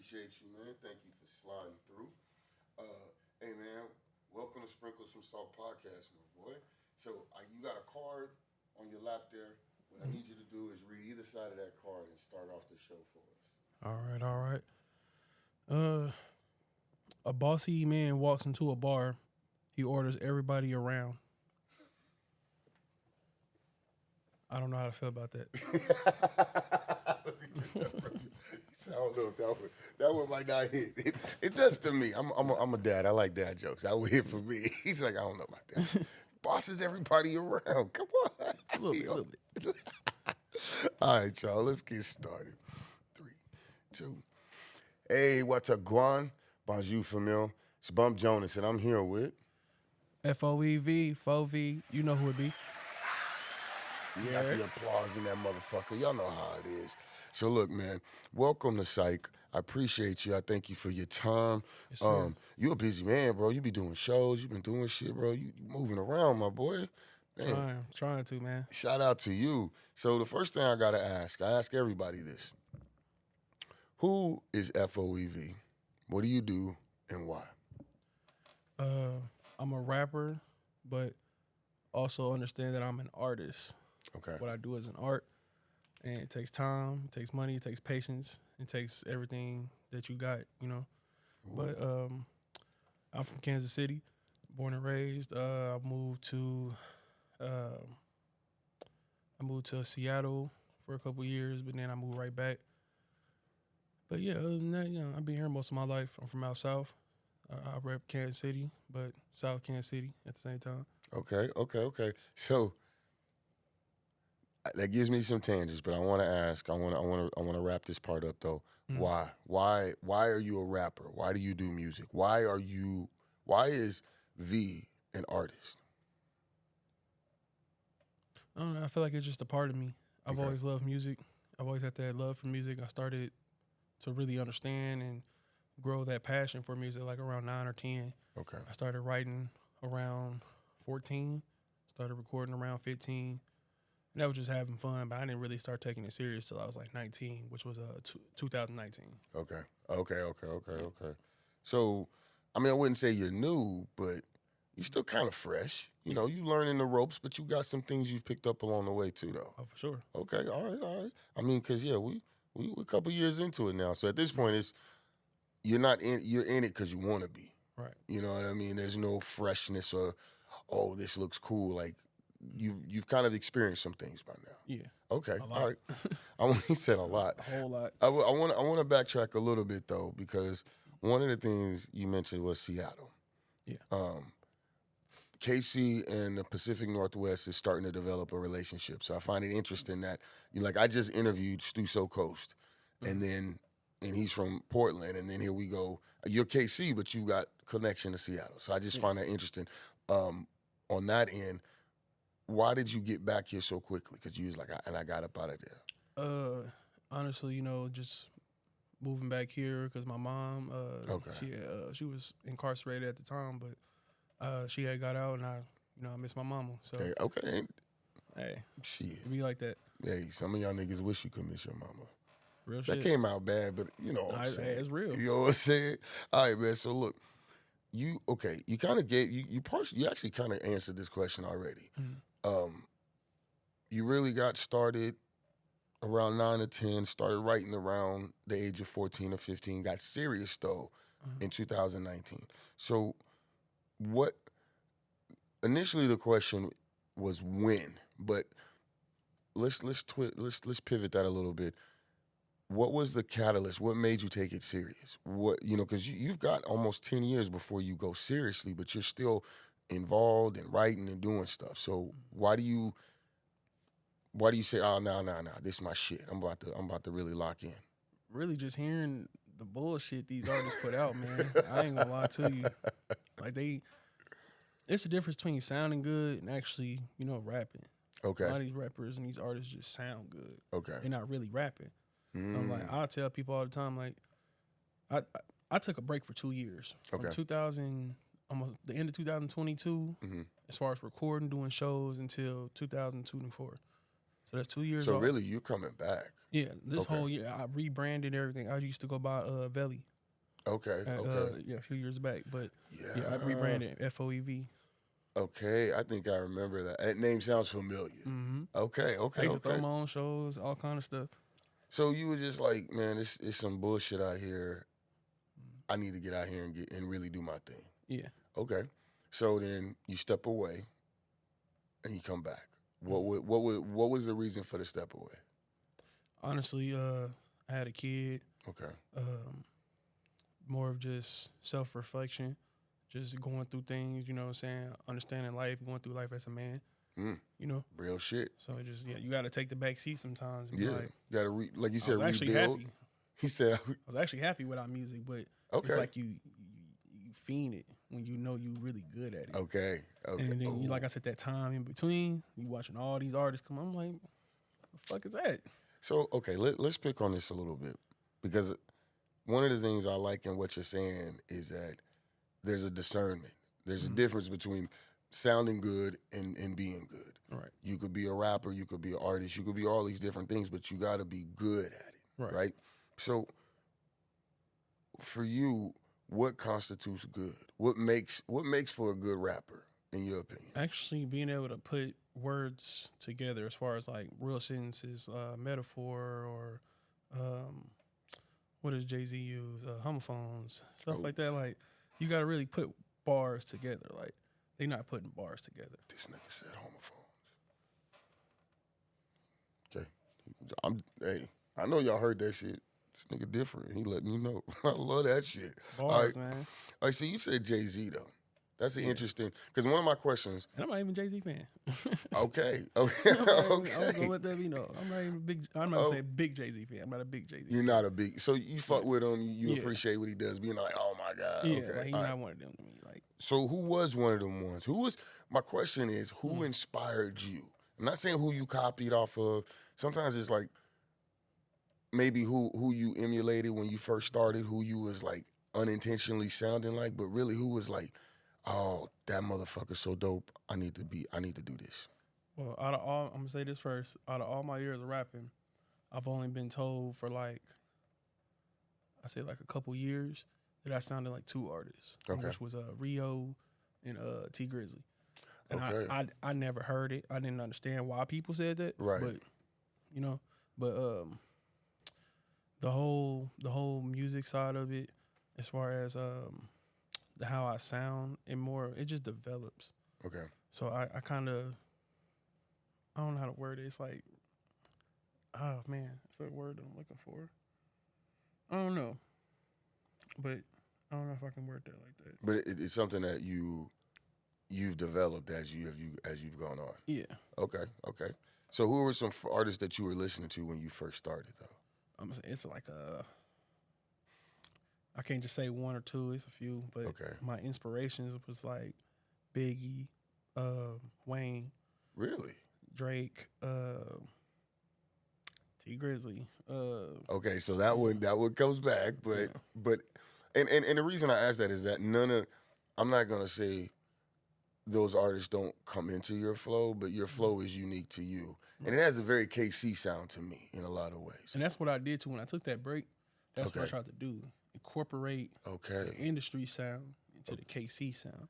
Appreciate you, man. Thank you for sliding through. Hey, man, welcome to Sprinkle Some Salt Podcast, my boy. So you got a card on your lap there. What I need you to do is read either side of that card and start off the show for us. All right. A bossy man walks into a bar. He orders everybody around. I don't know how to feel about that. I don't know if that one might not hit. It does to me. I'm a dad. I like dad jokes. That would hit for me. He's like, I don't know about that. Bosses everybody around. Come on. A little bit. All right, y'all. Let's get started. 3, 2. Hey, what's up, Guan? Bonjour, famille. It's Bump Jonas, and I'm here with... F.O.E. F.O.E. You know who it be. You got the applause in that motherfucker. Y'all know how it is. So look, man, welcome to Syke. I appreciate you. I thank you for your time. Yes, You a busy man, bro. You be doing shows. You been doing shit, bro. You moving around, my boy. Man, Trying to, man. shout out to you. So the first thing I got to ask, I ask everybody this. Who is F.O.E.V.? What do you do and why? I'm a rapper, but also understand that I'm an artist. Okay. What I do is an art, and it takes time, it takes money, it takes patience, it takes everything that you got, you know. But I'm from Kansas City, born and raised. I moved to Seattle for a couple years, but then I moved right back. But yeah, other than that, I've been here most of my life. I'm from out south. I rep Kansas City, but South Kansas City at the same time. Okay. So that gives me some tangents, but I want to ask. I want to wrap this part up though. Mm. Why are you a rapper? Why do you do music? Why is V an artist? I don't know. I feel like it's just a part of me. I've Okay. always loved music. I've always had that love for music. I started to really understand and grow that passion for music like around 9 or 10. Okay. I started writing around 14, started recording around 15. And that was just having fun, but I didn't really start taking it serious till I was like 19, which was 2019. Okay. So, I mean, I wouldn't say you're new, but you're still kind of fresh. You know, you learning the ropes, but you got some things you've picked up along the way too, though. Oh, for sure. Okay, all right. I mean, cause yeah, we're a couple years into it now. So at this point, you're in it because you want to be. Right. You know what I mean? There's no freshness or, oh, this looks cool. Like you've kind of experienced some things by now. Yeah. Okay, A lot. all right. He said a lot. A whole lot. I want to backtrack a little bit though, because one of the things you mentioned was Seattle. Yeah. KC and the Pacific Northwest is starting to develop a relationship. So I find it interesting that I just interviewed Stu So Coast, and he's from Portland, and then here we go. You're KC, but you got connection to Seattle. So I just find that interesting. On that end, why did you get back here so quickly? Because you was like, I got up out of there. Honestly, just moving back here because my mom, she was incarcerated at the time, but she had got out, and I miss my mama. So Okay. hey, Shit. it be like that. Hey, some of y'all niggas wish you could miss your mama. Real That shit. came out bad, but you know what I'm saying. It's real. You know what I'm saying? All right, man. So look, you kind of you actually kind of answered this question already. You really got started around 9 or 10, started writing around the age of 14 or 15, got serious though in 2019. So what initially the question was when, but let's pivot that a little bit. What was the catalyst? What made you take it serious? Because you've got almost 10 years before you go seriously, but you're still involved in writing and doing stuff. So why do you say, oh, no, this is my shit. I'm about to really lock in. Really just hearing the bullshit these artists put out, man. I ain't gonna lie to you. Like it's the difference between sounding good and actually, rapping. Okay. A lot of these rappers and these artists just sound good. Okay. They're not really rapping. I'm like, I tell people all the time, like, I took a break for 2 years. Okay. From almost the end of 2022, as far as recording, doing shows until 2024. So that's 2 years So off. really, you're coming back. Yeah, this Okay. whole year I rebranded everything. I used to go by Vee. Okay. Okay. Yeah, a few years back, but Yeah. I rebranded F.O.E. Okay. I think I remember that. That name sounds familiar. Mm-hmm. Okay. I Okay. used to throw Okay. my own shows, all kind of stuff. So you were just like, man, it's some bullshit out here. I need to get out here and really do my thing. Yeah. Okay. So then you step away, and you come back. What was the reason for the step away? Honestly, I had a kid. Okay. More of just self-reflection, just going through things, you know what I'm saying, understanding life, going through life as a man, you know. Real shit. So it just, you got to take the back seat sometimes. And Yeah. like, You got to like you said, I was actually rebuild. happy. He said, I was actually happy without music, but okay. it's like you fiend it when you know you really good at it. Okay. Okay. And then, like I said, that time in between, you watching all these artists come, I'm like, what the fuck is that? So, okay, let's pick on this a little bit, because one of the things I like in what you're saying is that there's a discernment. There's a difference between sounding good and being good. Right. You could be a rapper, you could be an artist, you could be all these different things, but you got to be good at it, right? So, for you, what constitutes good? What makes for a good rapper, in your opinion? Actually, being able to put words together as far as like real sentences, metaphor, or what does Jay-Z use? Homophones, stuff like that. Like, you got to really put bars together. Like, they not putting bars together. This nigga said homophones. Okay. Hey, I know y'all heard that shit. This nigga different. He letting you know. I love that shit. Bars, man. All right, so you said Jay-Z, though. That's interesting, because one of my questions. And I'm not even a Jay-Z fan. Okay. I was gonna let that be known. I'm not even a big. I'm not gonna say a big Jay-Z fan. I'm not a big Jay-Z. You're not a big. So you fuck with him. You appreciate what he does. Being like, oh my god. Yeah, okay. like he's not one of them to me. Like, so who was one of them ones? My question is, who inspired you? I'm not saying who you copied off of. Sometimes it's like maybe who you emulated when you first started, who you was like unintentionally sounding like, but really who was like, oh, that motherfucker's so dope. I need to do this. well, out of all, I'm gonna say this first. Out of all my years of rapping, I've only been told for like, I say like a couple years that I sounded like two artists, which was Rio and T Grizzly. And I never heard it. I didn't understand why people said that. Right. But the whole music side of it, as far as how I sound and more, it just develops. Okay. So I kind of, I don't know how to word it. It's like, oh man, it's a word I'm looking for. I don't know, but I don't know if I can word that like that. But it's something that you've developed as you've gone on. Yeah. Okay. So who were some artists that you were listening to when you first started, though? I'm gonna say it's like I can't just say one or two. It's a few, but my inspirations was like Biggie, Wayne, really, Drake, T Grizzly. Okay, so that one comes back, but and the reason I ask that is that I'm not gonna say those artists don't come into your flow, but your flow is unique to you, and it has a very KC sound to me in a lot of ways. And that's what I did too when I took that break. That's what I tried to do. Incorporate the industry sound into the KC sound.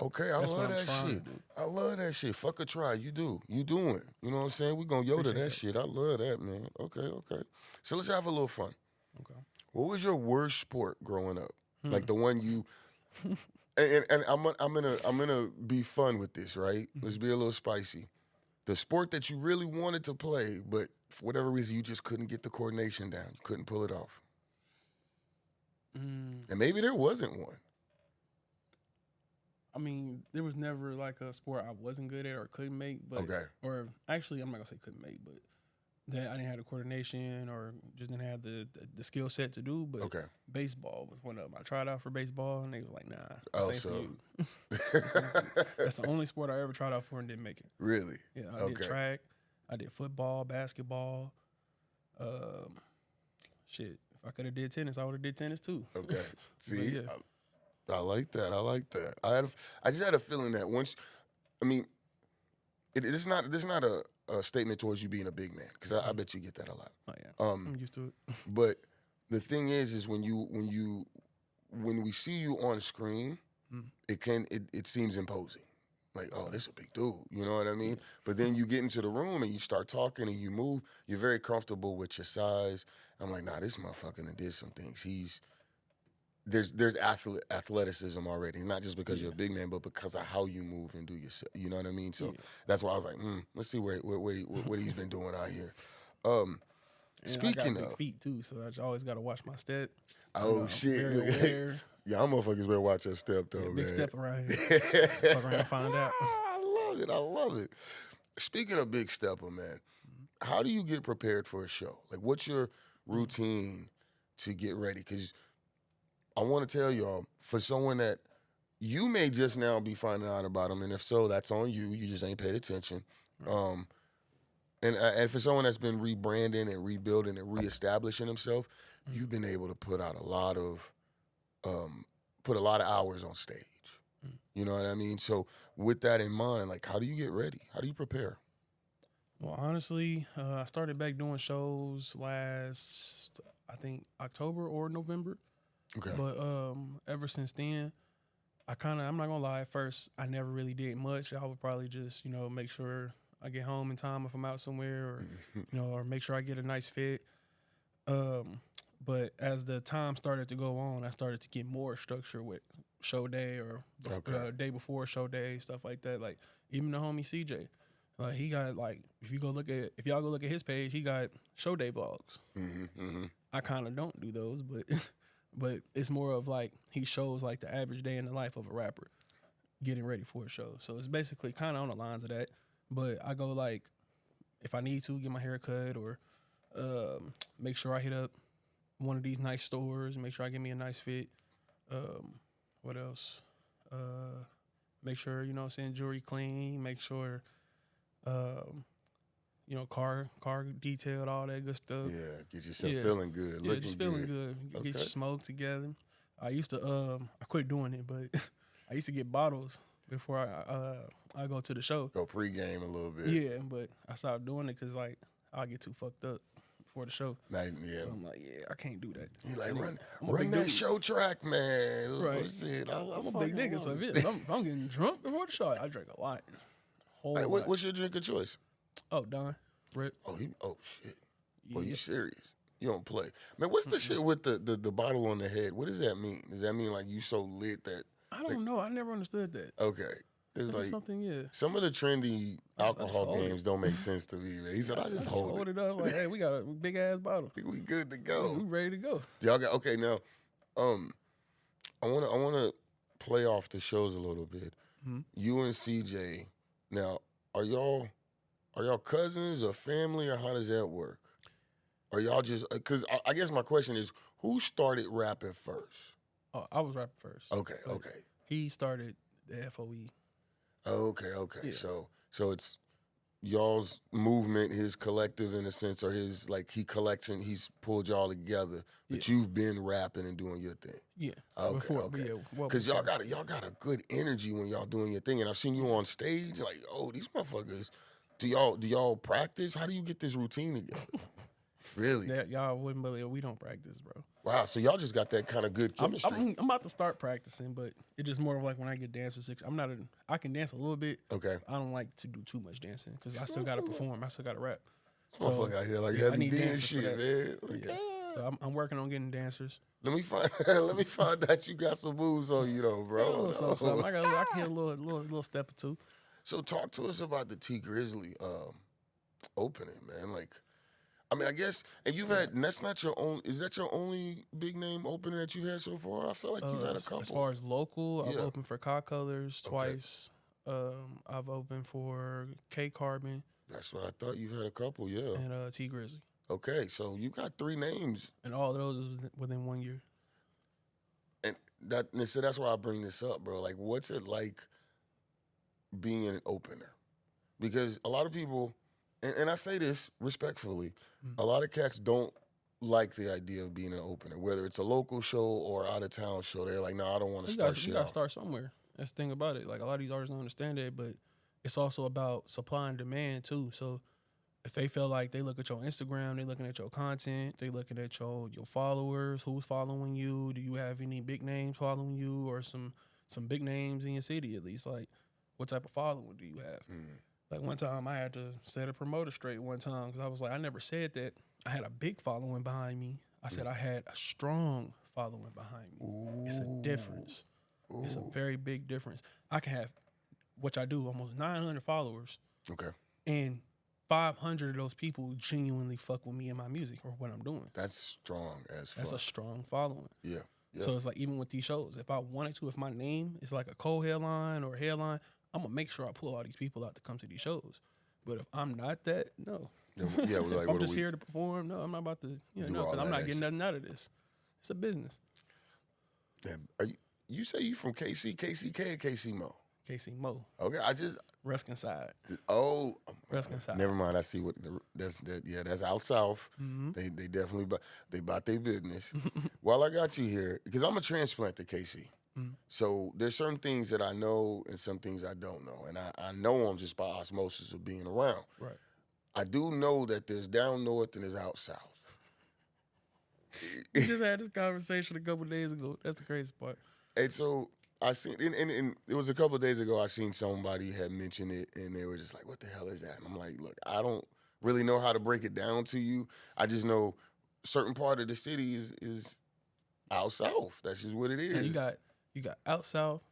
Okay, I love that shit. I love that shit. Fuck a try. You do. You doing. You know what I'm saying? We gonna Yoda that shit. I love that, man. Okay. So let's have a little fun. Okay. What was your worst sport growing up? Like the one you and I'm gonna be fun with this, right? Let's be a little spicy. The sport that you really wanted to play, but for whatever reason you just couldn't get the coordination down. You couldn't pull it off. And maybe there wasn't one. I mean, there was never like a sport I wasn't good at or couldn't make, but or actually I'm not gonna say couldn't make, but that I didn't have the coordination or just didn't have the skill set to do. But baseball was one of them. I tried out for baseball and they were like, nah, this ain't for you. That's the only sport I ever tried out for and didn't make it. Really? Yeah, I did track, I did football, basketball. Shit, if I could have did tennis, I would have did tennis too. Okay. See, I like that. I just had a feeling that once, I mean, there's not a statement towards you being a big man, because I bet you get that a lot. Oh yeah, I'm used to it. But the thing is when we see you on screen, it seems imposing. Like, oh, this is a big dude, you know what I mean? But then you get into the room and you start talking and you move. You're very comfortable with your size. I'm like, nah, this motherfucker done did some things. There's athleticism already, not just because you're a big man, but because of how you move and do yourself. You know what I mean? So that's why I was like, let's see what he's been doing out here. Speaking I got of big feet too, so I always got to watch my step. Oh shit! Very aware. Y'all motherfuckers better watch your step though, Yeah, man. big step around here. Fuck around and find out. I love it. Speaking of big stepper, man, how do you get prepared for a show? Like, what's your routine to get ready? Because I want to tell y'all, for someone that you may just now be finding out about them, and if so, that's on you. You just ain't paid attention. Right. And for someone that's been rebranding and rebuilding and reestablishing himself, you've been able to put out a lot of hours on stage. You know what I mean? So with that in mind, like, how do you get ready? How do you prepare? Well, honestly, I started back doing shows last, I think, October or November. Okay. But ever since then, I'm not going to lie, at first, I never really did much. I would probably just, make sure I get home in time if I'm out somewhere, or, or make sure I get a nice fit. But as the time started to go on, I started to get more structure with show day or day before show day, stuff like that. Like, even the homie CJ, like, he got, like, if y'all go look at his page, he got show day vlogs. I kind of don't do those, but it's more of like he shows like the average day in the life of a rapper getting ready for a show. So it's basically kind of on the lines of that. But I go, like, if I need to get my hair cut or make sure I hit up one of these nice stores, make sure I get me a nice fit. What else? Make sure, saying jewelry clean, make sure, car detailed, all that good stuff. Yeah, get yourself feeling good, looking just feeling good. Get your smoke together. I used to, I quit doing it, but I used to get bottles before I go to the show. Go pregame a little bit. Yeah, but I stopped doing it because, like, I'll get too fucked up before the show. Yeah. So I'm like, I can't do that. You like, run that show track, man. Right. Shit. I'm a big nigga, so if I'm getting drunk before the show, I drink a lot. What's your drink of choice? Oh, Don. Rip. Oh, shit. Yeah. Oh, you serious? You don't play. Man, what's the shit with the bottle on the head? What does that mean? Does that mean, like, you so lit that... I don't know. I never understood that. Okay. It's like something, some of the trendy alcohol games don't make sense to me, man. He said, I just hold it up. Like, hey, we got a big ass bottle. We good to go. We ready to go. Y'all got okay now. I wanna play off the shows a little bit. You and CJ. Now, are y'all cousins or family, or how does that work? Are y'all just because I guess my question is, who started rapping first? Oh, I was rapping first. Okay. He started the F.O.E. Okay. Yeah. So it's y'all's movement, his collective in a sense, or his, like, he collects and he's pulled y'all together, but you've been rapping and doing your thing. Yeah. Okay. Because y'all got a good energy when y'all doing your thing, and I've seen you on stage. Like, oh, these motherfuckers. Do y'all practice? How do you get this routine together? Really? Y'all wouldn't believe we don't practice, bro. Wow, so y'all just got that kind of good chemistry. I'm about to start practicing, but it's just more of like when I get dance for 6. I can dance a little bit. Okay. I don't like to do too much dancing because I still got to perform. I still got to rap. Motherfucker out here like heavy dance shit, man. Like, So I'm working on getting dancers. Let me find out you got some moves on you though, bro. A little something. I can hit a little step or two. So talk to us about the T Grizzly opening, man. Like, I mean, I guess, and you've had, and that's not your own, is that your only big name opening that you've had so far? I feel like you've had a couple. As far as local, I've opened for Cod Colors twice. I've opened for K Carbon. That's what I thought. You had a couple, yeah. And T Grizzly. Okay, so you got 3 names. And all of those was within 1 year. And so that's why I bring this up, bro. Like, what's it like being an opener? Because a lot of people, and I say this respectfully, a lot of cats don't like the idea of being an opener, whether it's a local show or out of town show. They're like, no, I don't want to start shit. You got to start somewhere. That's the thing about it. Like, a lot of these artists don't understand it, but it's also about supply and demand too. So if they feel like they look at your Instagram, they looking at your content, they looking at your followers, who's following you, do you have any big names following you, or some big names in your city at least? Like, what type of following do you have? Like one time I had to set a promoter straight one time because I was like, I never said that I had a big following behind me. I said I had a strong following behind me. Ooh. It's a difference. Ooh. It's a very big difference. I can have, which I do, almost 900 followers. Okay. And 500 of those people genuinely fuck with me and my music or what I'm doing. That's strong as fuck. That's a strong following. Yeah. So it's like even with these shows, if I wanted to, if my name is like a co-headline or a headline, I'm gonna make sure I pull all these people out to come to these shows. But if I'm not that, no. Yeah, we're like, if I'm just here to perform, no, I'm not about to, no, because I'm not getting nothing out of this. It's a business. Damn. You say you from KCK or KC Mo? KC Mo. Okay, Ruskin side. Ruskin side. Never mind. I see what that's out south. Mm-hmm. They definitely they bought their business. While I got you here, because I'm a transplant to KC. Mm-hmm. So there's certain things that I know and some things I don't know. And I know them just by osmosis of being around. Right. I do know that there's down north and there's out south. We just had this conversation a couple of days ago. That's the crazy part. And so I seen, and it was a couple of days ago, I seen somebody had mentioned it, and they were just like, what the hell is that? And I'm like, look, I don't really know how to break it down to you. I just know certain part of the city is out south. That's just what it is. And you got out south,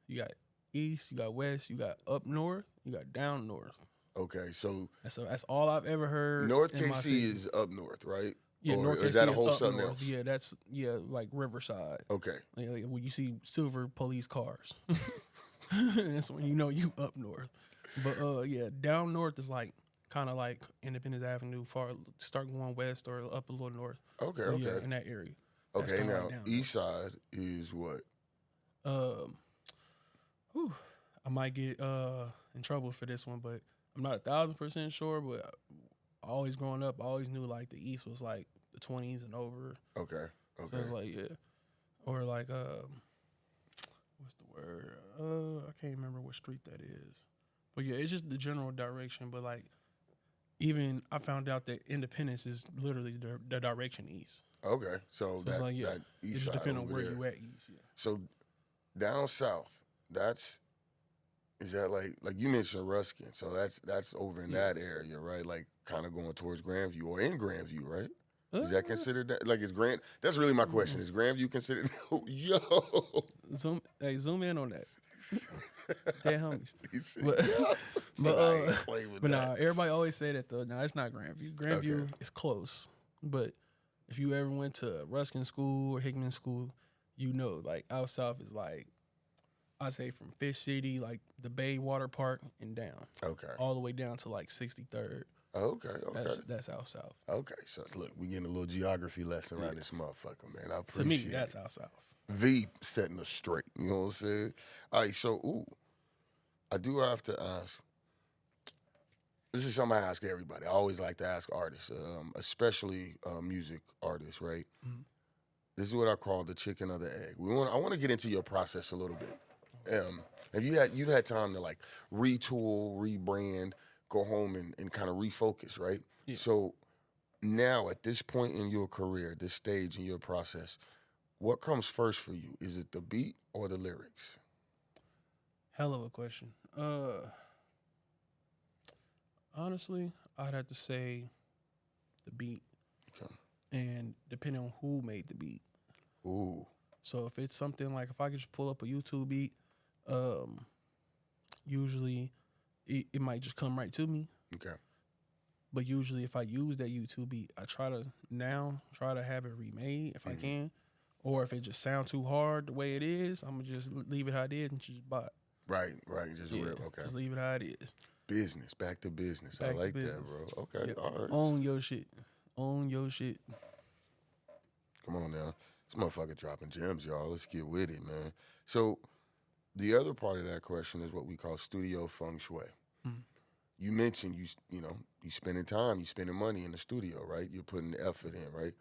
you got east, you got west, you got up north, you got down north. Okay, so that's all I've ever heard. North KC is up north, right? Yeah, or North KC is that a whole is up something north. else? Yeah, that's like Riverside. Okay. Like when you see silver police cars, that's when you know you up north. But down north is like kind of like Independence Avenue, start going west or up a little north. Okay, but okay. Yeah, in that area. Okay, now east side is what? I might get in trouble for this one, but I'm not 1,000% sure. But always growing up, I always knew like the east was like the 20s and over. Okay. So it's like or like what's the word? I can't remember what street that is. But yeah, it's just the general direction. But like even I found out that Independence is literally the direction east. Okay, so that, like, that east it just side depends on where there. you at east. Yeah. So down south, is that like you mentioned Ruskin, so that's over in that area, right? Like kind of going towards Grandview or in Grandview, right? Is that considered that? Like, is Grand? That's really my question. Is Grandview considered? Yo, zoom in on that. They're homies. But nah, everybody always say that though. Nah, it's not Grandview. Grandview is close, but if you ever went to Ruskin School or Hickman School, you know, like out south is like, I say from Fish City, like the Bay Water Park and down. Okay. All the way down to like 63rd. Okay. That's out south. Okay, so look, we getting a little geography lesson around this motherfucker, man. I appreciate it. To me, that's out south. V setting us straight. You know what I'm saying? All right, so I do have to ask. This is something I ask everybody. I always like to ask artists, especially music artists, right? Mm-hmm. This is what I call the chicken or the egg. I want to get into your process a little bit. Have you've had time to like retool, rebrand, go home and kind of refocus, right? Yeah. So now at this point in your career, this stage in your process, what comes first for you? Is it the beat or the lyrics? Hell of a question. Honestly, I'd have to say the beat. Okay. And depending on who made the beat. Ooh. So if it's something like, if I could just pull up a YouTube beat, usually it might just come right to me. Okay. But usually if I use that YouTube beat, I try to have it remade if I can. Or if it just sounds too hard the way it is, I'm going to just leave it how it is and just buy it. Right. Just rip. Okay. Just leave it how it is. Business. Back to business. I like that, bro. Okay. Yep. All right. Own your shit. Come on now. This motherfucker dropping gems, y'all. Let's get with it, man. So the other part of that question is what we call studio feng shui. Mm-hmm. You mentioned you spending time, you spending money in the studio, right? You're putting the effort in, right?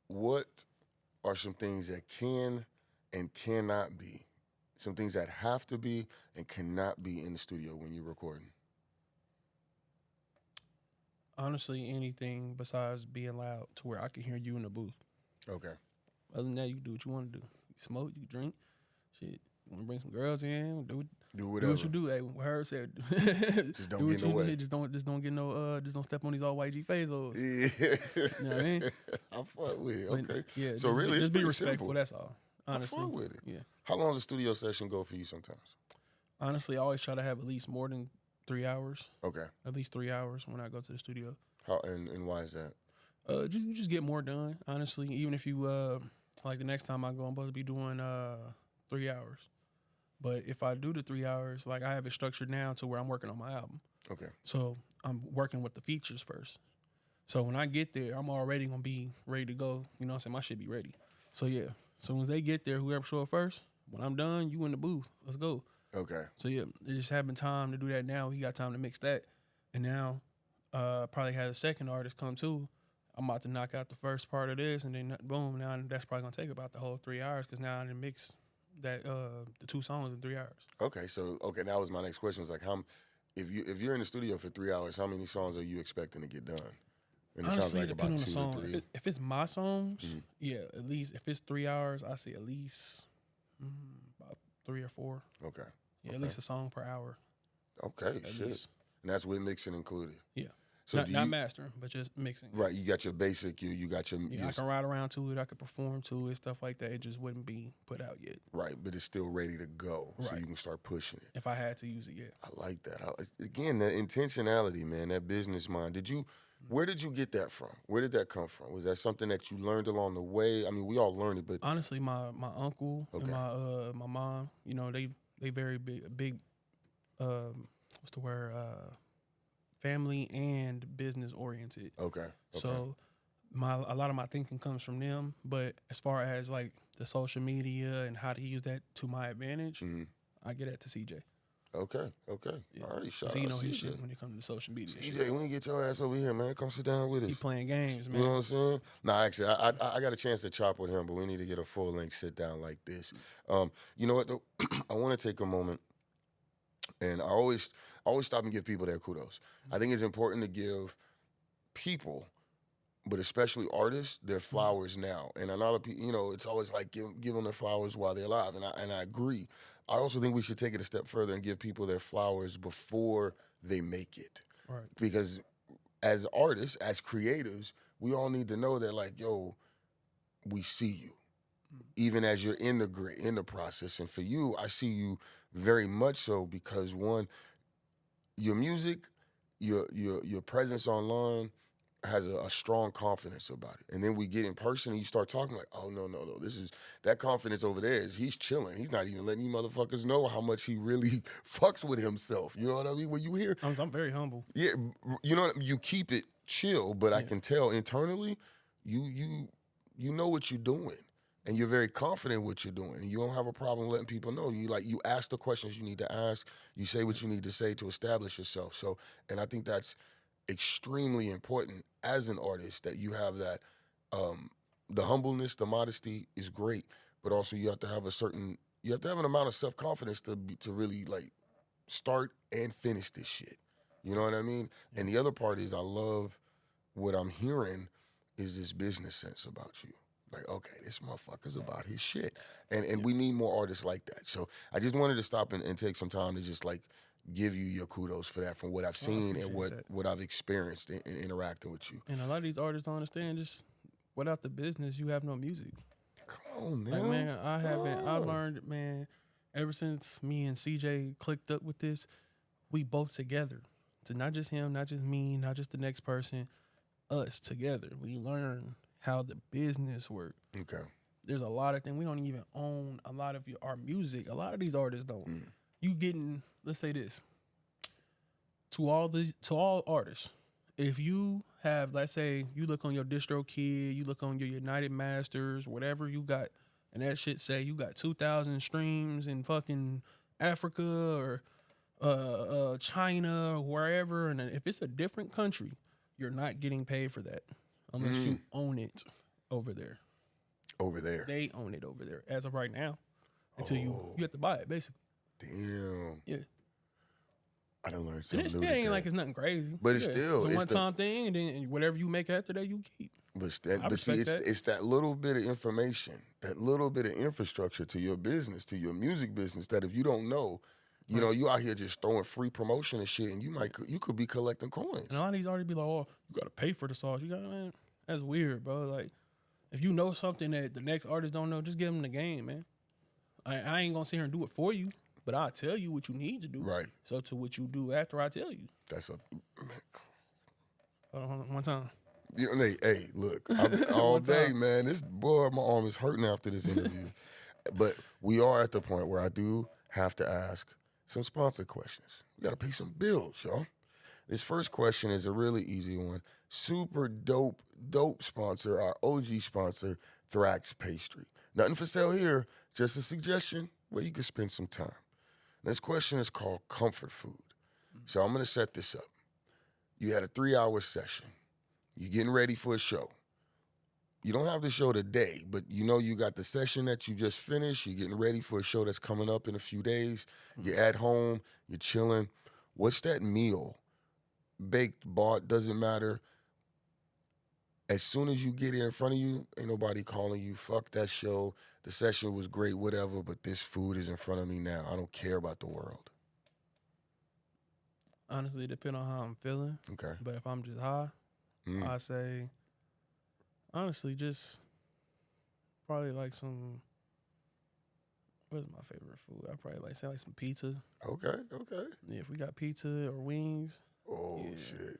What are some things that can and cannot be, some things that have to be and cannot be in the studio when you're recording? Honestly, anything besides being loud to where I can hear you in the booth. Okay. Other than that, you do what you want to do. You smoke, you drink, shit. You want to bring some girls in? Do Do what whatever. you do. Hey, what Herb said. Just don't do get in the way. Just don't get no. Just don't step on these all white G Fazos. Yeah. You know what I mean? I fuck with it. But, Okay. yeah. So just, really, just it's be pretty respectful. simple. That's all. Honestly, I fuck with it. Yeah. How long does a studio session go for you sometimes? Honestly, I always try to have at least more than 3 hours. Okay. At least 3 hours when I go to the studio. How and why is that? You just get more done. Honestly, even if you like the next time I go, I'm supposed to be doing 3 hours. But if I do the 3 hours, like I have it structured now to where I'm working on my album. Okay. So I'm working with the features first. So when I get there, I'm already gonna be ready to go. You know what I'm saying? My shit be ready. So yeah. So when they get there, whoever show up first, when I'm done, you in the booth. Let's go. Okay. So yeah, it just having time to do that now. He got time to mix that. And now probably had a second artist come too. I'm about to knock out the first part of this and then boom, now that's probably gonna take about the whole 3 hours because now I done mix that the 2 songs in 3 hours. Okay. So that was my next question. Was like, if you're in the studio for 3 hours, how many songs are you expecting to get done? And it Honestly, sounds like it depends about on the 2 to song. 3. If it's my songs, Mhm. yeah, at least if it's 3 hours, I say at least about 3 or 4. Okay. Yeah, Okay. at least a song per hour. Okay. At Shit. least. And that's with mixing included. Yeah. So not mastering, but just mixing. Right, you got your basic, you got your, Yeah, I can ride around to it. I can perform to it, stuff like that. It just wouldn't be put out yet. right, but it's still ready to go, so Right. you can start pushing it. If I had to use it, yeah. I like that. Again, that intentionality, man, that business mind. Where did you get that from? Where did that come from? Was that something that you learned along the way? I mean, we all learned it, but Honestly, my uncle Okay. and my mom, you know, they very big what's the word? Family and business oriented. okay. So a lot of my thinking comes from them. But as far as like the social media and how to use that to my advantage, Mhm. I get that to CJ. Okay. Yeah. All right, shout So out you know his CJ. shit when it comes to social media. CJ, when you get your ass over here, man, come sit down with us. He playing games, You man. know what I'm saying? Nah, actually, I got a chance to chop with him, but we need to get a full length sit down like this. You know what though? I want to take a moment, and I always stop and give people their kudos. I think it's important to give people, but especially artists, their flowers now. And a lot of people, you know, it's always like give them their flowers while they're alive, and I agree. I also think we should take it a step further and give people their flowers before they make it, Right. because as artists, as creatives, we all need to know that, like, yo, we see you, even as you're in the process. And for you, I see you very much so because one, your music, your presence online has a strong confidence about it. And then we get in person and you start talking like, oh, no, this is, that confidence over there is he's chilling. He's not even letting you motherfuckers know how much he really fucks with himself. You know what I mean? When you hear, I'm very humble. yeah, you know, you keep it chill, but I Yeah. can tell internally, you know what you're doing, and you're very confident in what you're doing. And you don't have a problem letting people know. You ask the questions you need to ask. You say what you need to say to establish yourself. So, and I think that's extremely important as an artist, that you have that. The humbleness, the modesty is great, but also you have to have an amount of self-confidence to really like start and finish this shit. You know what I mean? Yeah. And the other part is I love what I'm hearing is this business sense about you. Like, okay, this motherfucker's about his shit. And we need more artists like that. So I just wanted to stop and take some time to just like give you your kudos for that from what I've seen and appreciate that. what I've experienced in interacting with you. And a lot of these artists don't understand, just without the business, you have no music. Come on, man. Like, man, I learned, man, ever since me and CJ clicked up with this, we both together. So not just him, not just me, not just the next person, us together. We learn how the business works. Okay. There's a lot of things. We don't even own a lot of our music. A lot of these artists don't. You getting, let's say this, to all artists, if you have, let's say, you look on your DistroKid, you look on your United Masters, whatever you got, and that shit say you got 2,000 streams in fucking Africa or China or wherever, and if it's a different country, you're not getting paid for that unless you own it over there. Over there. They own it over there as of right now. Until you have to buy it, basically. Damn. Yeah. I done learned And something it new ain't today. like it's nothing crazy. But it's still it's a it's one-time thing, and then whatever you make after that, you keep. But I see, respect that. it's that little bit of information, that little bit of infrastructure to your business, to your music business, that if you don't know, you know, you out here just throwing free promotion and shit, and you could be collecting coins. And a lot of these already be like, oh, you gotta pay for the sauce. You got, man, that's weird, bro. Like, if you know something that the next artist don't know, just give them the game, man. I ain't gonna sit here and do it for you, but I'll tell you what you need to do. Right. So to what you do after I tell you. That's a Hold on, one time. you know, hey, look, all day, man. This boy, my arm is hurting after this interview. But we are at the point where I do have to ask some sponsor questions. We got to pay some bills, y'all. This first question is a really easy one. Super dope sponsor, our OG sponsor, Thrax Pastry. Nothing for sale here, just a suggestion where you can spend some time. This question is called comfort food. So I'm going to set this up. You had a 3-hour session. You're getting ready for a show. You don't have the show today, but you know you got the session that you just finished. You're getting ready for a show that's coming up in a few days. You're at home. You're chilling. What's that meal? Baked, bought, doesn't matter. As soon as you get here in front of you, ain't nobody calling you, fuck that show. The session was great, whatever, but this food is in front of me now. I don't care about the world. Honestly, it depends on how I'm feeling. Okay. But if I'm just high, I say, honestly, just probably like some, what is my favorite food? I probably like some pizza. Okay. Yeah, if we got pizza or wings. Oh, shit.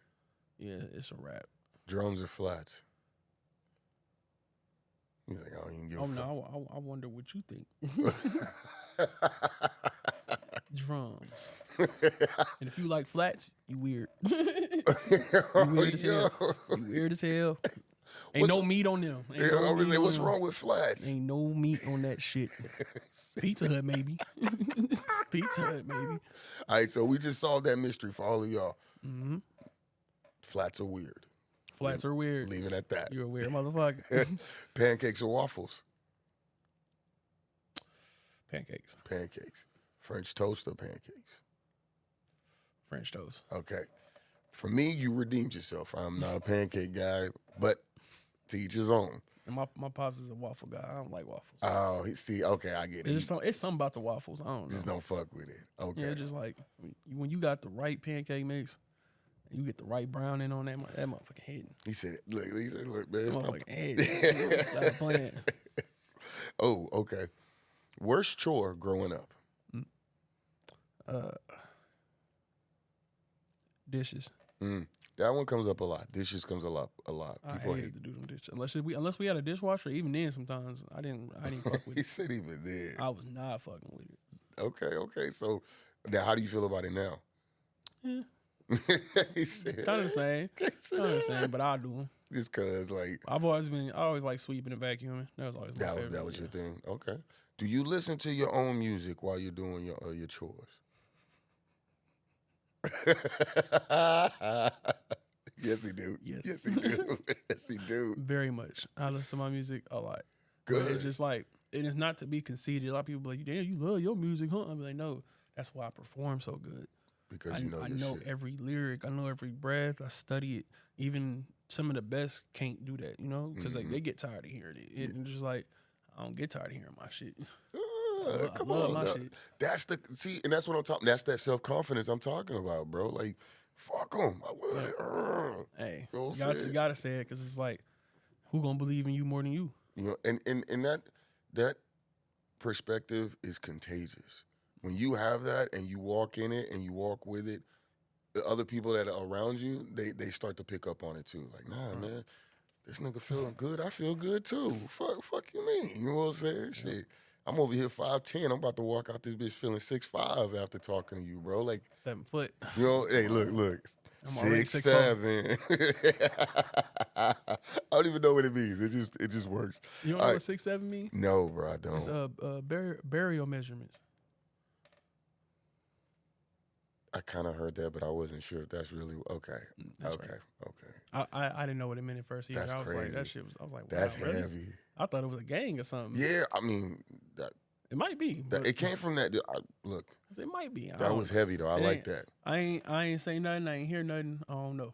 Yeah, it's a wrap. Drums or flats? He's like, I don't even give a fuck. No, I wonder what you think. Drums. And if you like flats, you weird. You weird as hell. You weird as hell. Ain't no meat on them. I was say, what's wrong with flats? Ain't no meat on that shit. Pizza Hut, maybe. Pizza Hut, maybe. All right, so we just solved that mystery for all of y'all. Mm-hmm. Flats are weird. Flats are weird. Leave it at that. You're a weird motherfucker. Pancakes or waffles? Pancakes. Pancakes. French toast or pancakes? French toast. Okay. For me, you redeemed yourself. I'm not a pancake guy, but to each his own. And my pops is a waffle guy. I don't like waffles. Oh, okay, I get it. It's something about the waffles. I don't know. Just don't fuck with it. Okay. Yeah, just like when you got the right pancake mix, and you get the right browning on that motherfucking head. He said, look, man. Motherfucking head. Stop playing. Oh, okay. Worst chore growing up? Dishes. That one comes up a lot. Dishes comes a lot. People I hate to do them dishes. Unless we had a dishwasher, even then sometimes I didn't fuck with He it. said even then. I was not fucking with it. Okay. So now how do you feel about it now? Yeah. He said Kind of the same. But I do them. just cause like I always like sweeping and vacuuming. That was always my favorite. that was your thing. Okay. Do you listen to your own music while you're doing your chores? Yes, he do. Yes. He do. Yes, he do. Very much. I listen to my music a lot. Good. But it's just like, and it's not to be conceited. A lot of people be like, damn, you love your music, huh? I'm like, no, that's why I perform so good. Because I know shit. every lyric. I know every breath. I study it. Even some of the best can't do that, you know? Because like they get tired of hearing it. And it's just like, I don't get tired of hearing my shit. I love my shit. And that's what I'm talking. That's that self-confidence I'm talking about, bro. Like, fuck them. I love it. Hey, You know you gotta say it because it's like, who gonna believe in you more than you? You know, and that perspective is contagious. When you have that and you walk in it and you walk with it, the other people that are around you, they start to pick up on it too. Like, nah, man, this nigga feeling good. I feel good too. Fuck you mean? You know what I'm saying? Shit. I'm over here 5'10". I'm about to walk out this bitch feeling 6'5" after talking to you, bro. Like 7 foot. you know, hey, look, I'm already 6'7". I don't even know what it means. It just works. You don't know what 6'7" means? No, bro, I don't. It's burial measurements. I kind of heard that, but I wasn't sure if that's really okay. That's okay, right. okay. I didn't know what it meant at first either. That's I was crazy. like, that shit was. I was like, wow, That's really? heavy. I thought it was a gang or something. Yeah, I mean, It might be. But It came from that. Look, it might be. that was heavy though. I like that. I ain't say nothing. I ain't hear nothing. I don't know.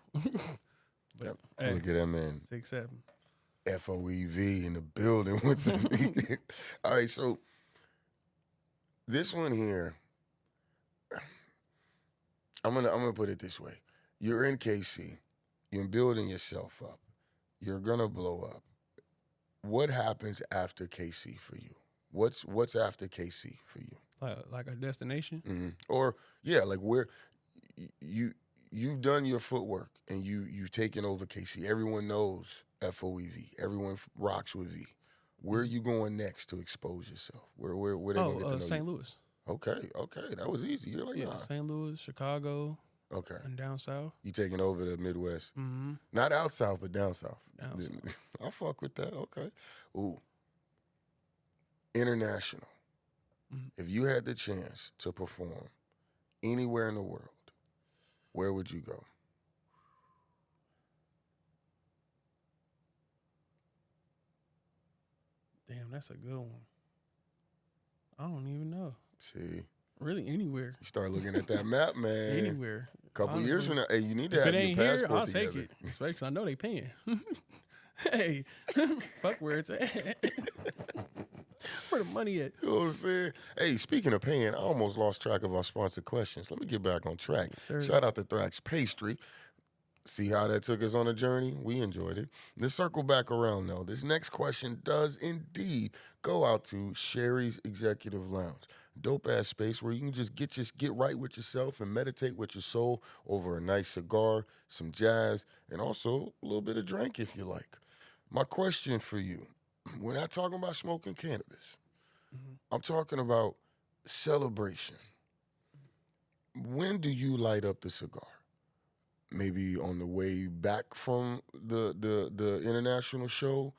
But Yep. hey, Look at that man. 6'7". F.O.E. in the building with the. All right, so this one here, I'm gonna put it this way: you're in KC, you're building yourself up, you're gonna blow up. What happens after KC for you? What's after KC for you? Like a destination. Mm-hmm. Or like where you've done your footwork and you've taken over KC. Everyone knows F.O.E. Everyone rocks with V. Where are you going next to expose yourself? Where they gonna get to know St. you? Louis. Okay, that was easy. You're like, nah. St. Louis, Chicago. Okay. And down south. You taking over the Midwest? Mm-hmm. Not out south, but down south. Down south. I fuck with that. Okay. Ooh. International. Mm-hmm. If you had the chance to perform anywhere in the world, where would you go? Damn, that's a good one. I don't even know. See. Really, anywhere. You start looking at that map, man. Anywhere. Couple Honestly. Years from now, hey, you need to if have it your ain't passport here, I'll together. take it. Especially 'cause I know they paying. Hey, fuck where it's at. Where the money at? You know what I'm saying? Hey, speaking of paying, I almost lost track of our sponsored questions. Let me get back on track. Yes, Shout out to Thrax Pastry. See how that took us on a journey? We enjoyed it. Let's circle back around, though. This next question does indeed go out to Sherry's Executive Lounge. Dope-ass space where you can just get right with yourself and meditate with your soul over a nice cigar, some jazz, and also a little bit of drink if you like. My question for you, we're not talking about smoking cannabis. Mm-hmm. I'm talking about celebration. When do you light up the cigar? Maybe on the way back from the international show.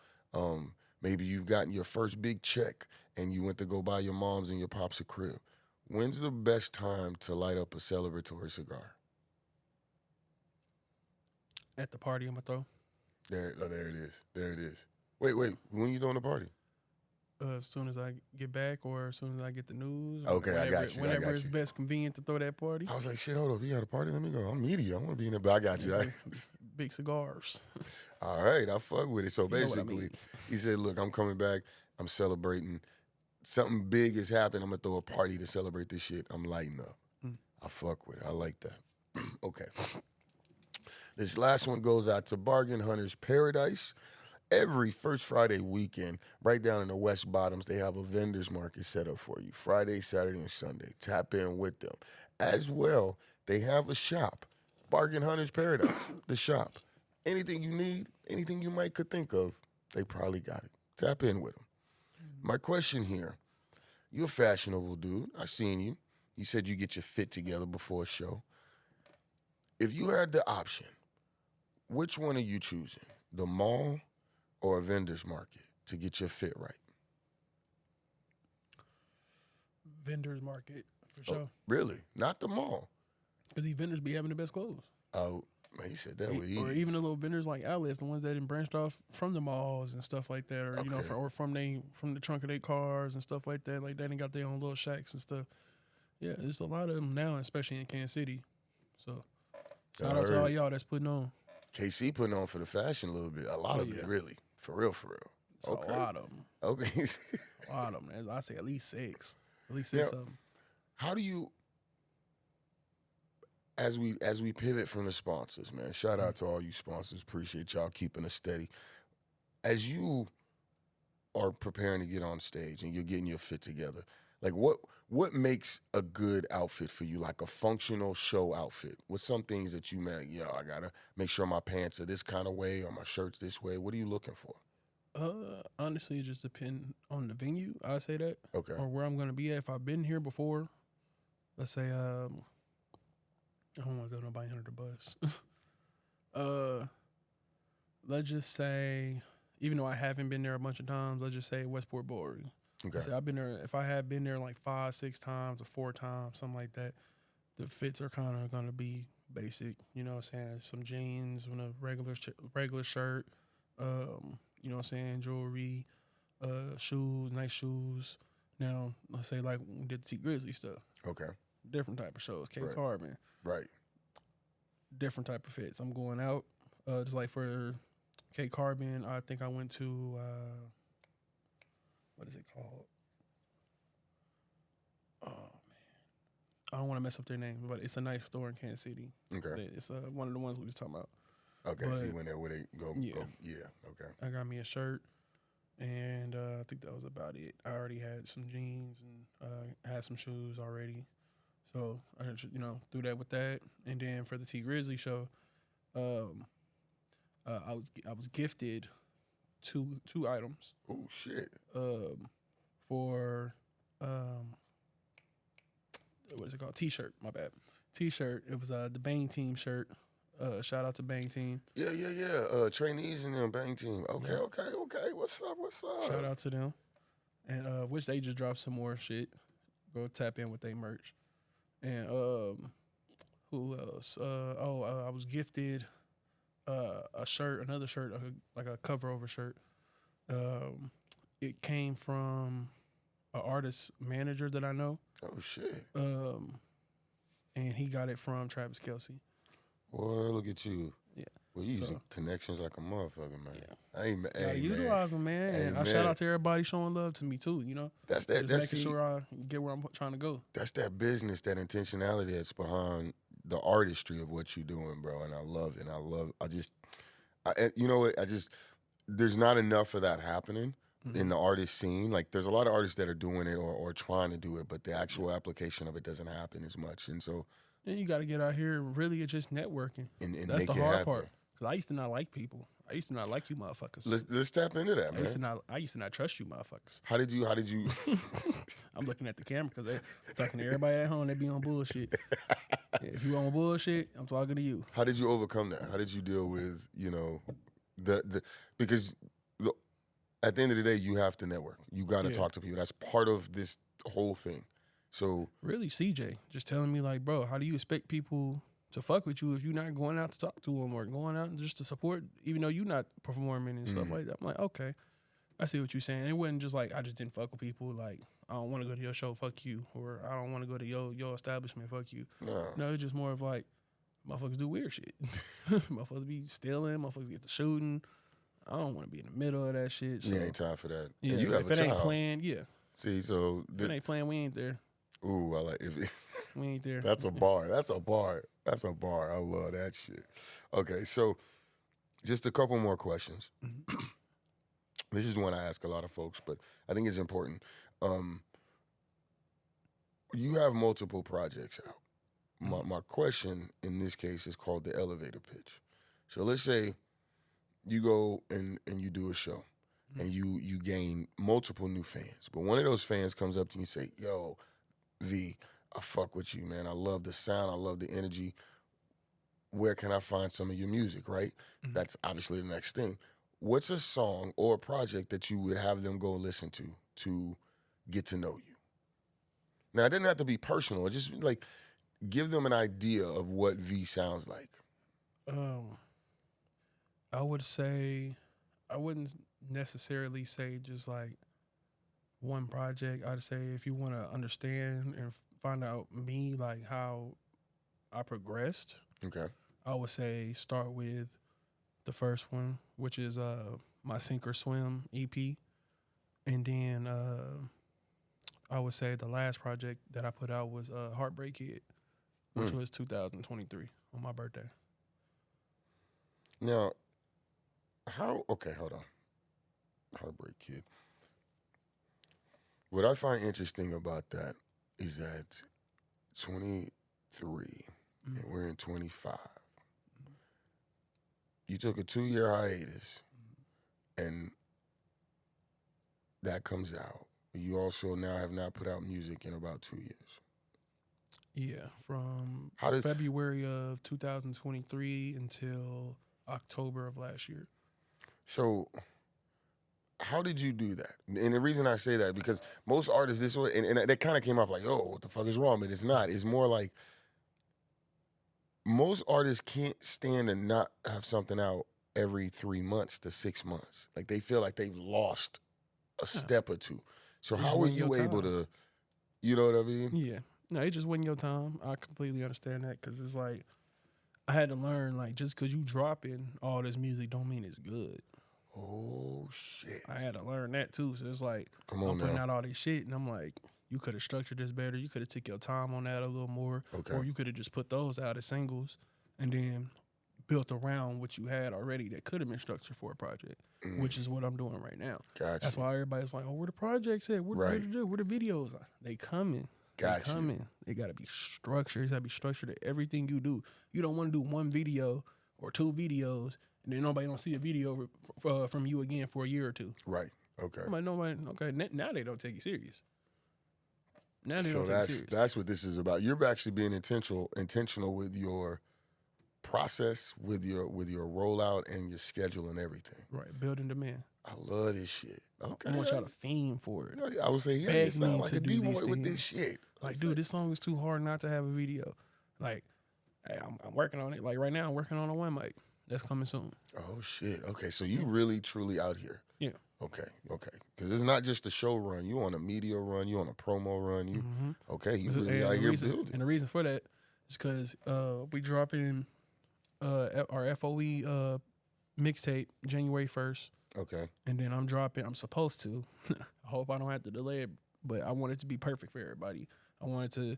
Maybe you've gotten your first big check and you went to go buy your mom's and your pops a crib. When's the best time to light up a celebratory cigar? At the party I'm gonna throw. There it is. There it is. Wait. When you throwing the party? As soon as I get back, or as soon as I get the news. Okay, I got you. Whenever it's best convenient to throw that party. I was like, shit, hold up. You got a party? Let me go. I'm media. I want to be in there, but I got you. Big cigars. All right, I fuck with it. So basically, mean. he said, look, I'm coming back. I'm celebrating. Something big has happened. I'm going to throw a party to celebrate this shit. I'm lighting up. I fuck with it. I like that. Okay. This last one goes out to Bargain Hunters Paradise. Every first Friday weekend, right down in the West Bottoms, they have a vendor's market set up for you. Friday, Saturday, and Sunday. Tap in with them. As well, they have a shop. Bargain Hunters Paradise, the shop. Anything you need, anything you might could think of, they probably got it. Tap in with them. My question here, you're a fashionable dude. I seen you. You said you get your fit together before a show. If you had the option, which one are you choosing? The mall or a vendor's market to get your fit right? Vendors market, for sure. Really? Not the mall? Because these vendors be having the best clothes. Oh, man, you said that with ease. Or even the little vendors like outlets, the ones that done branched off from the malls and stuff like that, or you know, Okay. from the trunk of their cars and stuff like that. Like they done got their own little shacks and stuff. Yeah, there's a lot of them now, especially in Kansas City. So shout out to all y'all that's putting on. KC putting on for the fashion a little bit. A lot of it, really. For real. It's a lot of them. Okay. A lot of them. I say at least six. At least Now, six of them. How do you, as we pivot from the sponsors, man, shout out to all you sponsors. Appreciate y'all keeping us steady. As you are preparing to get on stage and you're getting your fit together, like what makes a good outfit for you, like a functional show outfit? What's some things that you make, I gotta make sure my pants are this kind of way or my shirt's this way? What are you looking for? Honestly, it just depends on the venue. I say that. Okay. Or where I'm gonna be at. If I've been here before, let's say I don't want to throw nobody under the bus. Let's just say, even though I haven't been there a bunch of times, let's just say Westport Ballroom. Okay. So I've been there. If I have been there like 5, 6 times or 4 times, something like that, the fits are kind of gonna be basic. You know what I'm saying? Some jeans and a regular shirt. You know what I'm saying? Jewelry, shoes, nice shoes, Now, let's say like when we did the T Grizzly stuff, Okay. different type of shows. K Right. Carbon, Right. different type of fits. I'm going out. Just like for K Carbon, I think I went to what is it called? Oh man, I don't want to mess up their name, but it's a nice store in Kansas City. Okay. It's one of the ones we was talking about. Okay. So you But- went there where they go. Yeah. Go. Yeah. Okay. I got me a shirt, and I think that was about it. I already had some jeans and had some shoes already, so I just, threw that with that. And then for the T Grizzly show, I was gifted two items Oh shit. for what is it called? T-shirt. My bad. T-shirt. It was the Bang Team shirt. Shout out to Bang Team. Yeah. Trainees in the Bang team. Okay. Yeah. Okay. What's up? Shout out to them. And which they just dropped some more shit. Go tap in with their merch. And who else? I was gifted a shirt, another shirt, like a cover over shirt. It came from an artist manager that I know. Oh shit. And he got it from Travis Kelce. Boy, look at you. Yeah. Well, you So- using connections like a motherfucker, man. Yeah. Hey, man. I Hey, man. utilize them, man. Hey, and I man. shout out to everybody showing love to me too. That's Just making see, sure I get where I'm trying to go. that's that business, that intentionality that's behind the artistry of what you're doing, bro. And I love it. And you know what? There's not enough of that happening in the artist scene. Like, there's a lot of artists that are doing it or trying to do it, but the actual application of it doesn't happen as much. And so, And you got to get out here and really it's just networking. and That's make the it hard happen. part. Because I used to not like people. I used to not like you motherfuckers. Let's tap into that, man. I used to not trust you motherfuckers. How did you? I'm looking at the camera because they're talking to everybody at home. They be on bullshit. If you on bullshit, I'm talking to you. How did you overcome that? How did you deal with, because look, at the end of the day, you have to network. You got to Yeah. talk to people. That's part of this whole thing. So Really, CJ, just telling me like, bro, how do you expect people to fuck with you if you're not going out to talk to them or going out just to support, even though you're not performing and stuff like that? I'm like, okay, I see what you're saying. It wasn't just like I just didn't fuck with people. Like I don't want to go to your show, fuck you, or I don't want to go to your establishment, fuck you. No, it's just more of like motherfuckers do weird shit. Motherfuckers be stealing. Motherfuckers get to shooting. I don't want to be in the middle of that shit. So you ain't time for that. yeah, And you have if a it ain't child. planned, yeah. See, so If it ain't planned, we ain't there. ooh, I like if We ain't there. that's a bar. That's a bar. That's a bar. I love that shit. Okay, so just a couple more questions. This is one I ask a lot of folks, but I think it's important. You have multiple projects out. My question in this case is called the elevator pitch. So let's say you go and you do a show and you gain multiple new fans, but one of those fans comes up to you and say, yo, V, I fuck with you, man. I love the sound. I love the energy. Where can I find some of your music, right? That's obviously the next thing. What's a song or a project that you would have them go listen to get to know you? Now, it doesn't have to be personal. Just like give them an idea of what V sounds like. I would say, I wouldn't necessarily say just like one project. I'd say if you want to understand and find out me, like how I progressed, Okay. I would say start with the first one, which is my Sink or Swim EP. And then I would say the last project that I put out was Heartbreak Kid, which was 2023 on my birthday. Now, okay, hold on. Heartbreak Kid. What I find interesting about that is that 23 and we're in 25. You took a 2-year hiatus and that comes out. You also now have not put out music in about 2 years. Yeah, from How does- February of 2023 until October of last year. So, how did you do that? And the reason I say that, because most artists this way, and that kind of came off like, oh, what the fuck is wrong? But it's not. It's more like most artists can't stand to not have something out every 3 months to 6 months. Like they feel like they've lost a step or two. So It just how were wasn't your you able time. to, you know what I mean? Yeah. No, it just wasn't your time. I completely understand that because it's like I had to learn like just because you dropping all this music don't mean it's good. Oh shit! I had to learn that too. So it's like Come I'm on putting now. out all this shit, and I'm like, you could have structured this better. You could have took your time on that a little more, Okay. or you could have just put those out as singles, and then built around what you had already that could have been structured for a project, which is what I'm doing right now. Got That's you. why everybody's like, oh, where the projects at? Where Right. where the videos? They coming. Got you. Coming. They gotta be structured. It's gotta be structured to everything you do. You don't want to do one video or two videos, and then nobody don't see a video from you again for a year or two. Right. Okay. Nobody. Okay. Now they don't take you serious. Now they So don't take you serious. that's what this is about. You're actually being intentional with your process, with your rollout and your schedule and everything. Right. Building demand. I love this shit. Okay. I want y'all to fiend for it. I would say, yeah, you Beg sound me like to a do these D-boy with things. this shit. Like, dude, this song is too hard not to have a video. Like, hey, I'm working on it. Like right now, I'm working on a one mic. That's coming soon. Oh shit. Okay, so you really truly out here. Yeah. Okay. Because it's not just a show run. You on a media run. You on a promo run. You okay? You really out here building. And the reason for that is because we dropping our F.O.E. Mixtape January 1st. Okay. And then I'm supposed to. I hope I don't have to delay it, but I want it to be perfect for everybody. I want it to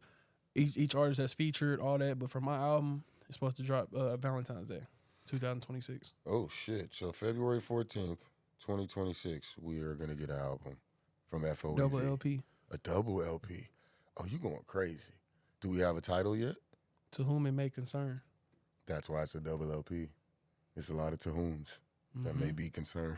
each artist that's featured, all that. But for my album, it's supposed to drop Valentine's Day, 2026. Oh shit! So February 14th, 2026, we are gonna get an album from F.O.E. Double LP. A double LP. Oh, you going crazy? Do we have a title yet? To whom it may concern. That's why it's a double LP. It's a lot of to whom's that may be concerned.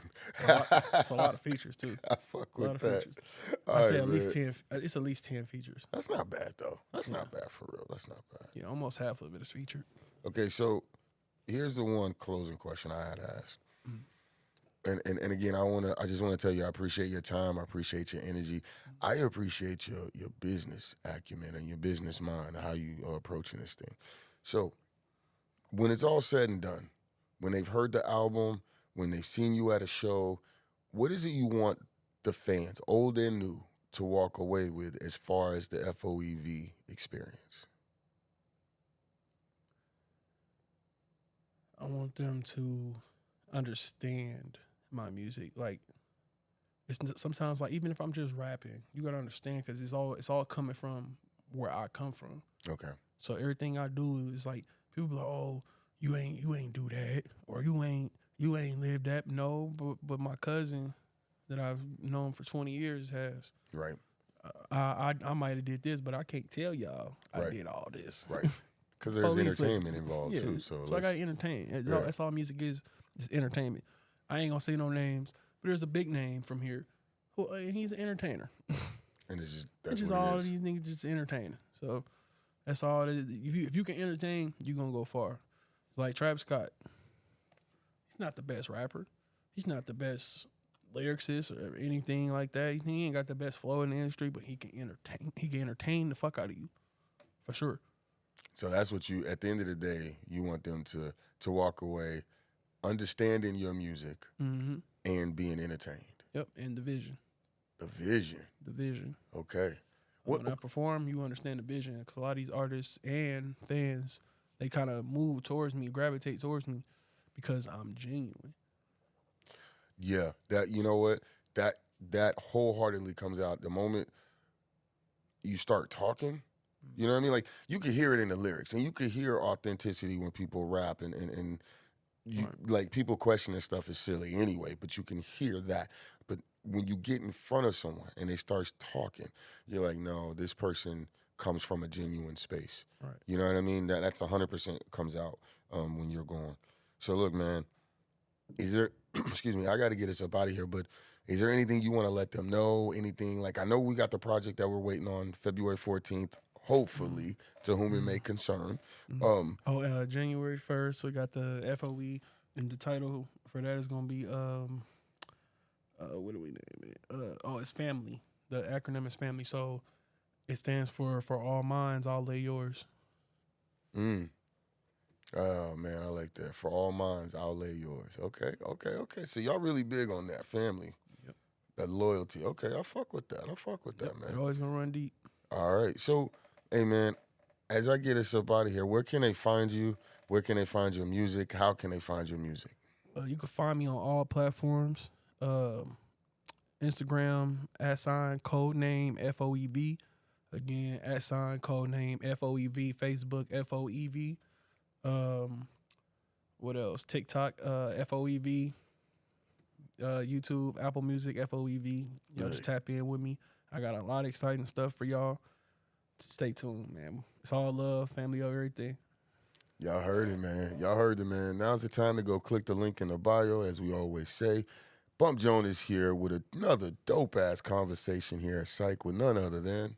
It's a lot of features too. I fuck A lot with of that. features. All I say right, at least man. 10. It's at least 10 features. That's not bad though. That's not bad for real. That's not bad. Yeah, almost half of it is featured. Okay, so here's the one closing question I had asked. And again, I just want to tell you I appreciate your time, I appreciate your energy. I appreciate your business acumen and your business mind, how you are approaching this thing. So when it's all said and done, when they've heard the album, when they've seen you at a show, what is it you want the fans, old and new, to walk away with as far as the F.O.E. experience? I want them to understand my music. Like, it's sometimes like even if I'm just rapping, you gotta understand because it's all coming from where I come from. Okay. So everything I do is like people be like, oh, you ain't do that, or you ain't live that. No, but my cousin that I've known for 20 years has. Right. I might have did this, but I can't tell y'all I Right. did all this. Right. Because there's Police entertainment involved Yeah. too. So I got to entertain. That's all music is entertainment. I ain't gonna say no names, but there's a big name from here. Who he's an entertainer. and it's just It's that's just what all it is. these niggas just entertaining. So that's all it is. If you can entertain, you're gonna go far. Like Travis Scott, he's not the best rapper. He's not the best lyricist or anything like that. He ain't got the best flow in the industry, but he can entertain. He can entertain the fuck out of you, for sure. So that's what you, at the end of the day, you want them to walk away understanding your music Mm-hmm. and being entertained. Yep, and the vision. The vision. The vision. Okay. When I perform, you understand the vision. Because a lot of these artists and fans, they kind of move towards me, gravitate towards me, because I'm genuine. Yeah. That, you know what? That wholeheartedly comes out the moment you start talking. You know what I mean? Like, you can hear it in the lyrics, and you can hear authenticity when people rap, and you, Right. like, people questioning stuff is silly anyway, but you can hear that. But when you get in front of someone and they start talking, you're like, no, this person comes from a genuine space. Right. You know what I mean? That's 100% comes out when you're going. So look, man, is there, excuse me, I got to get us up out of here, but is there anything you want to let them know? Anything, like, I know we got the project that we're waiting on February 14th, hopefully, to whom it may concern. January 1st, we got the F.O.E. and the title for that is going to be, what do we name it? It's family. The acronym is family. So it stands for all minds, I'll lay yours. Oh, man, I like that. For all minds, I'll lay yours. Okay. So y'all really big on that family. Yep. That loyalty. Okay, I fuck with that. Man. You're always gonna run deep. All right. So, hey, man, as I get us up out of here, where can they find you? Where can they find your music? How can they find your music? You can find me on all platforms. Instagram @codename F.O.E. Again, @codename F.O.E. Facebook F.O.E. What else? TikTok F.O.E. YouTube, Apple Music F.O.E. Y'all just tap in with me. I got a lot of exciting stuff for y'all. Stay tuned, man. It's all love, family over everything. Y'all heard it, man. Now's the time to go click the link in the bio, as we always say. Bump Jonas here with another dope-ass conversation here at Syke with none other than...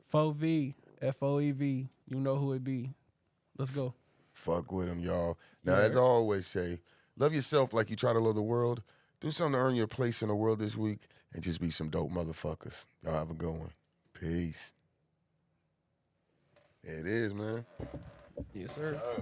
F.O.E. F.O.E. You know who it be. Let's go. Fuck with him, y'all. Now, as I always say, love yourself like you try to love the world. Do something to earn your place in the world this week and just be some dope motherfuckers. Y'all have a good one. Peace. There it is, man. Yes, sir.